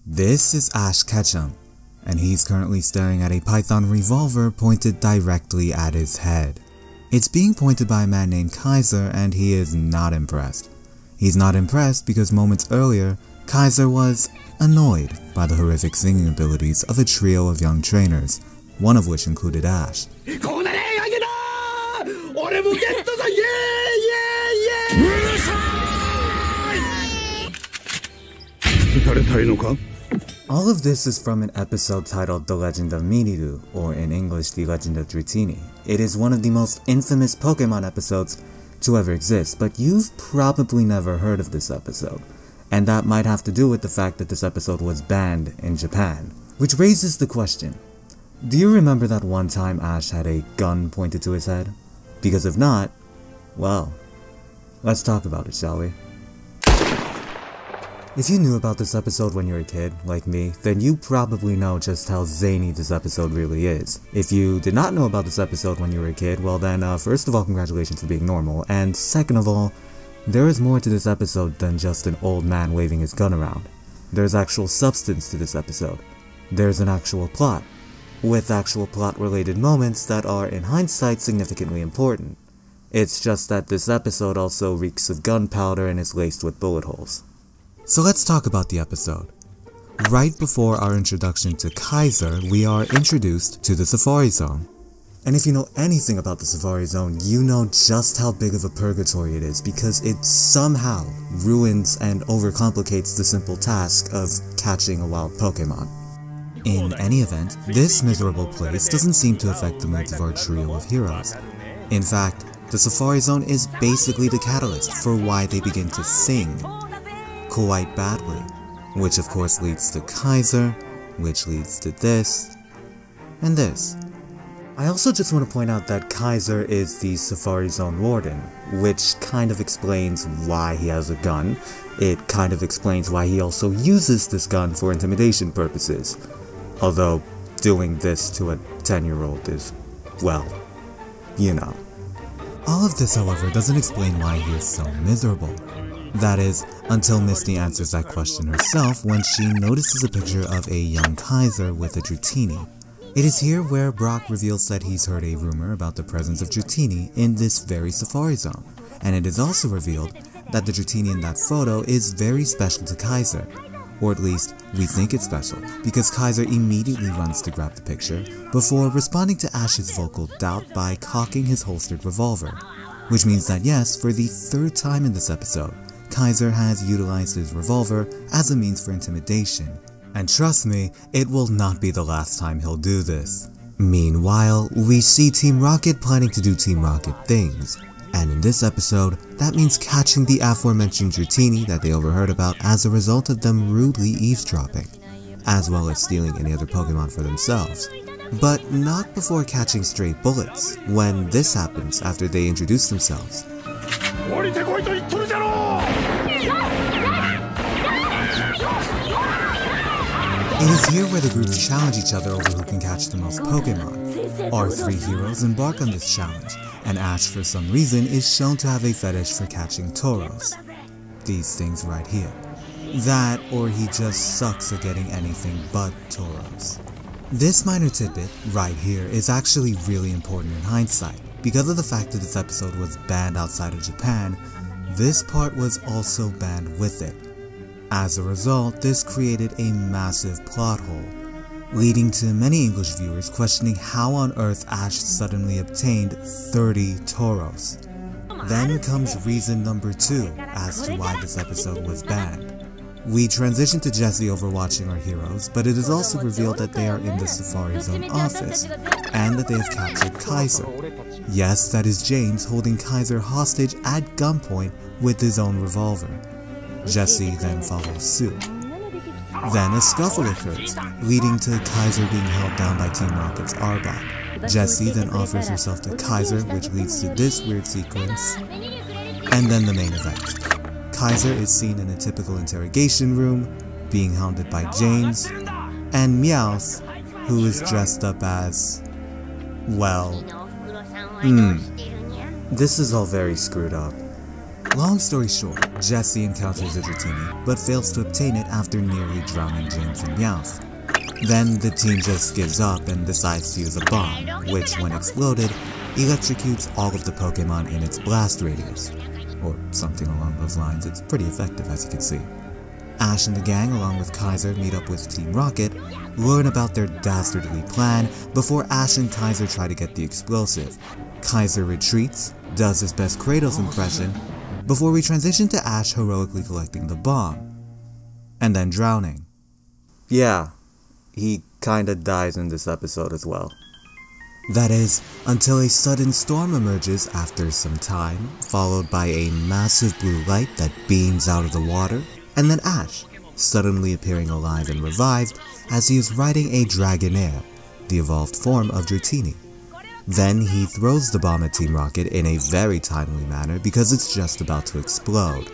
This is Ash Ketchum, and he's currently staring at a Python revolver pointed directly at his head. It's being pointed by a man named Kaiser, and he is not impressed. He's not impressed because moments earlier, Kaiser was annoyed by the horrific singing abilities of a trio of young trainers, one of which included Ash. All of this is from an episode titled The Legend of Miniru, or in English, The Legend of Dratini. It is one of the most infamous Pokemon episodes to ever exist, but you've probably never heard of this episode. And that might have to do with the fact that this episode was banned in Japan. Which raises the question, do you remember that one time Ash had a gun pointed to his head? Because if not, well, let's talk about it, shall we? If you knew about this episode when you were a kid, like me, then you probably know just how zany this episode really is. If you did not know about this episode when you were a kid, well then, first of all, congratulations for being normal, and second of all, there is more to this episode than just an old man waving his gun around. There's actual substance to this episode. There's an actual plot, with actual plot-related moments that are, in hindsight, significantly important. It's just that this episode also reeks of gunpowder and is laced with bullet holes. So let's talk about the episode. Right before our introduction to Kaiser, we are introduced to the Safari Zone. And if you know anything about the Safari Zone, you know just how big of a purgatory it is because it somehow ruins and overcomplicates the simple task of catching a wild Pokemon. In any event, this miserable place doesn't seem to affect the moods of our trio of heroes. In fact, the Safari Zone is basically the catalyst for why they begin to sing quite badly, which of course leads to Kaiser, which leads to this, and this. I also just want to point out that Kaiser is the Safari Zone warden, which kind of explains why he has a gun. It kind of explains why he also uses this gun for intimidation purposes. Although, doing this to a 10-year-old is, well, you know. All of this, however, doesn't explain why he is so miserable. That is, until Misty answers that question herself when she notices a picture of a young Kaiser with a Dratini. It is here where Brock reveals that he's heard a rumor about the presence of Dratini in this very Safari Zone, and it is also revealed that the Dratini in that photo is very special to Kaiser. Or at least, we think it's special, because Kaiser immediately runs to grab the picture, before responding to Ash's vocal doubt by cocking his holstered revolver. Which means that yes, for the third time in this episode, Kaiser has utilized his revolver as a means for intimidation. And trust me, it will not be the last time he'll do this. Meanwhile, we see Team Rocket planning to do Team Rocket things. And in this episode, that means catching the aforementioned Dratini that they overheard about as a result of them rudely eavesdropping, as well as stealing any other Pokemon for themselves. But not before catching stray bullets, when this happens after they introduce themselves. It is here where the groups challenge each other over who can catch the most Pokemon. Our three heroes embark on this challenge, and Ash for some reason is shown to have a fetish for catching Tauros. These things right here. That, or he just sucks at getting anything but Tauros. This minor tidbit, right here, is actually really important in hindsight. Because of the fact that this episode was banned outside of Japan, this part was also banned with it. As a result, this created a massive plot hole, leading to many English viewers questioning how on earth Ash suddenly obtained 30 Tauros. Then comes reason number 2 as to why this episode was banned. We transition to Jessie overwatching our heroes, but it is also revealed that they are in the Safari Zone office, and that they have captured Kaiser. Yes, that is James holding Kaiser hostage at gunpoint with his own revolver. Jessie then follows suit. Then a scuffle occurs, leading to Kaiser being held down by Team Rocket's Arbok. Jessie then offers herself to Kaiser, which leads to this weird sequence, and then the main event. Kaiser is seen in a typical interrogation room, being hounded by James, and Meowth, who is dressed up as, well, this is all very screwed up. Long story short, Jesse encounters a Dratini, but fails to obtain it after nearly drowning James and Meowth. Then the team just gives up and decides to use a bomb, which when exploded, electrocutes all of the Pokemon in its blast radius. Or something along those lines. It's pretty effective, as you can see. Ash and the gang, along with Kaiser, meet up with Team Rocket, learn about their dastardly plan before Ash and Kaiser try to get the explosive. Kaiser retreats, does his best Kratos impression, before we transition to Ash heroically collecting the bomb. And then drowning. Yeah, he kinda dies in this episode as well. That is, until a sudden storm emerges after some time, followed by a massive blue light that beams out of the water, and then Ash, suddenly appearing alive and revived as he is riding a Dragonair, the evolved form of Dratini. Then he throws the bomb at Team Rocket in a very timely manner because it's just about to explode.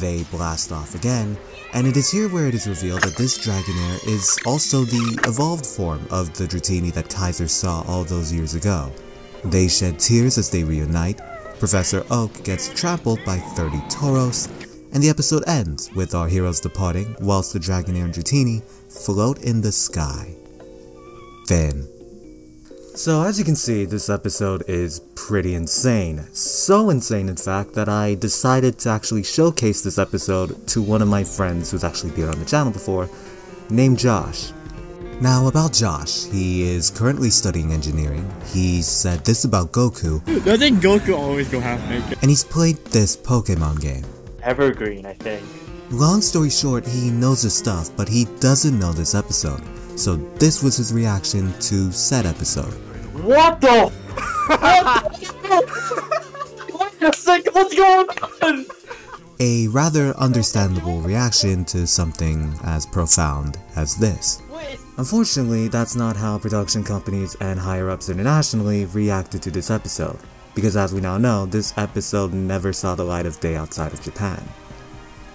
They blast off again, and it is here where it is revealed that this Dragonair is also the evolved form of the Dratini that Kaiser saw all those years ago. They shed tears as they reunite, Professor Oak gets trampled by 30 Tauros, and the episode ends with our heroes departing whilst the Dragonair and Dratini float in the sky. Finn. So as you can see, this episode is pretty insane. So insane in fact that I decided to actually showcase this episode to one of my friends who's actually been on the channel before, named Josh. Now about Josh, he is currently studying engineering. He said this about Goku. Doesn't Goku always go half naked? And he's played this Pokemon game. Evergreen, I think. Long story short, he knows his stuff, but he doesn't know this episode. So this was his reaction to said episode. What the? Wait a second, what's going on? A rather understandable reaction to something as profound as this. Unfortunately, that's not how production companies and higher-ups internationally reacted to this episode, because as we now know, this episode never saw the light of day outside of Japan.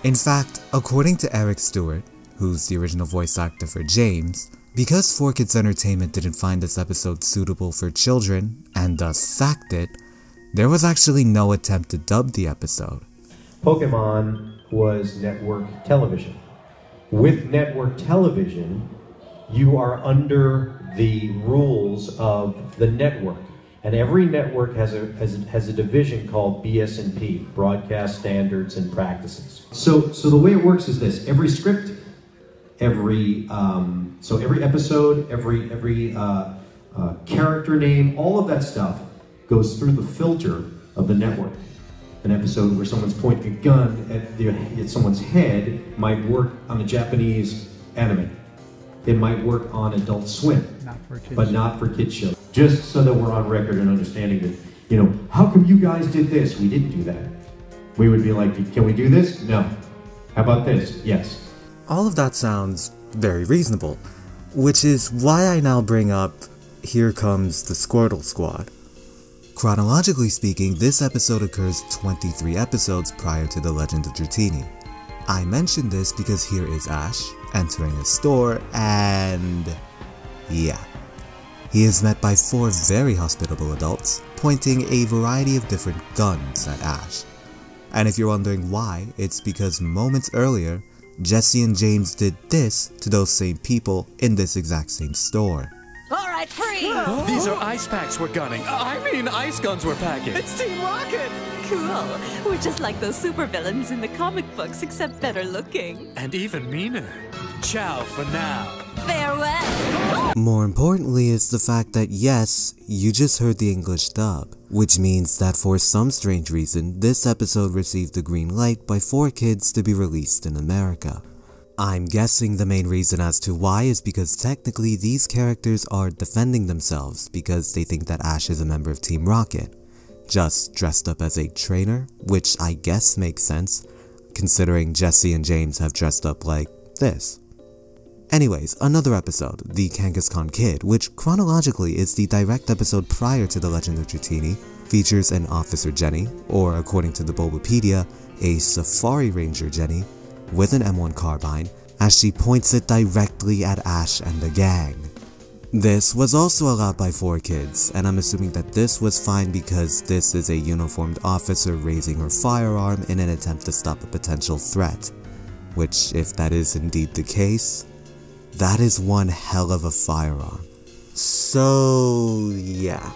In fact, according to Eric Stewart, who's the original voice actor for James, because 4Kids Entertainment didn't find this episode suitable for children, and thus sacked it, there was actually no attempt to dub the episode. Pokemon was network television. With network television, you are under the rules of the network. And every network has a division called BS&P, Broadcast Standards and Practices. So the way it works is this: every script, every episode, every character name, all of that stuff goes through the filter of the network. An episode where someone's pointing a gun at someone's head might work on a Japanese anime. It might work on Adult Swim, but not for kids shows. Just so that we're on record and understanding that, you know, how come you guys did this? We didn't do that. We would be like, can we do this? No. How about this? Yes. All of that sounds very reasonable, which is why I now bring up Here Comes the Squirtle Squad. Chronologically speaking, this episode occurs 23 episodes prior to The Legend of Dratini. I mention this because here is Ash entering a store and yeah. He is met by 4 very hospitable adults, pointing a variety of different guns at Ash. And if you're wondering why, it's because moments earlier, Jesse and James did this to those same people in this exact same store. Alright, freeze! These are ice packs we're gunning. I mean ice guns we're packing. It's Team Rocket! Cool. We're just like those supervillains in the comic books, except better looking. And even meaner. Ciao for now. Farewell! More importantly is the fact that yes, you just heard the English dub, which means that for some strange reason, this episode received the green light by 4Kids to be released in America. I'm guessing the main reason as to why is because technically these characters are defending themselves because they think that Ash is a member of Team Rocket, just dressed up as a trainer, which I guess makes sense, considering Jesse and James have dressed up like this. Anyways, another episode, the Kangaskhan Kid, which chronologically is the direct episode prior to The Legend of Dratini, features an Officer Jenny, or according to the Bulbapedia, a Safari Ranger Jenny, with an M1 carbine, as she points it directly at Ash and the gang. This was also allowed by 4Kids, and I'm assuming that this was fine because this is a uniformed officer raising her firearm in an attempt to stop a potential threat. Which, if that is indeed the case, that is one hell of a firearm. So yeah,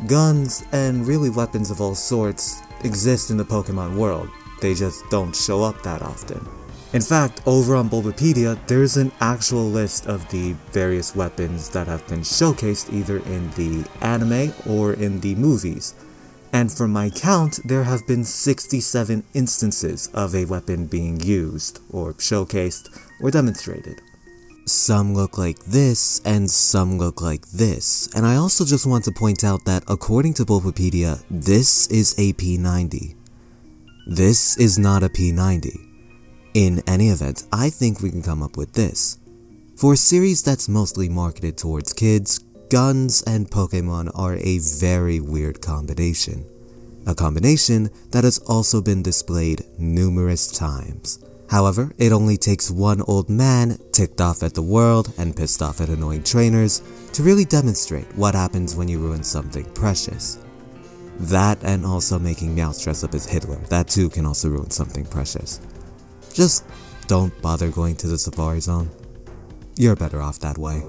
guns and really weapons of all sorts exist in the Pokemon world, they just don't show up that often. In fact, over on Bulbapedia, there's an actual list of the various weapons that have been showcased either in the anime or in the movies. And from my count, there have been 67 instances of a weapon being used, or showcased, or demonstrated. Some look like this, and some look like this, and I also just want to point out that according to Bulbapedia, this is a P90. This is not a P90. In any event, I think we can come up with this. For a series that's mostly marketed towards kids, guns and Pokemon are a very weird combination. A combination that has also been displayed numerous times. However, it only takes one old man ticked off at the world and pissed off at annoying trainers to really demonstrate what happens when you ruin something precious. That and also making Meowth dress up as Hitler, that too can also ruin something precious. Just don't bother going to the Safari Zone. You're better off that way.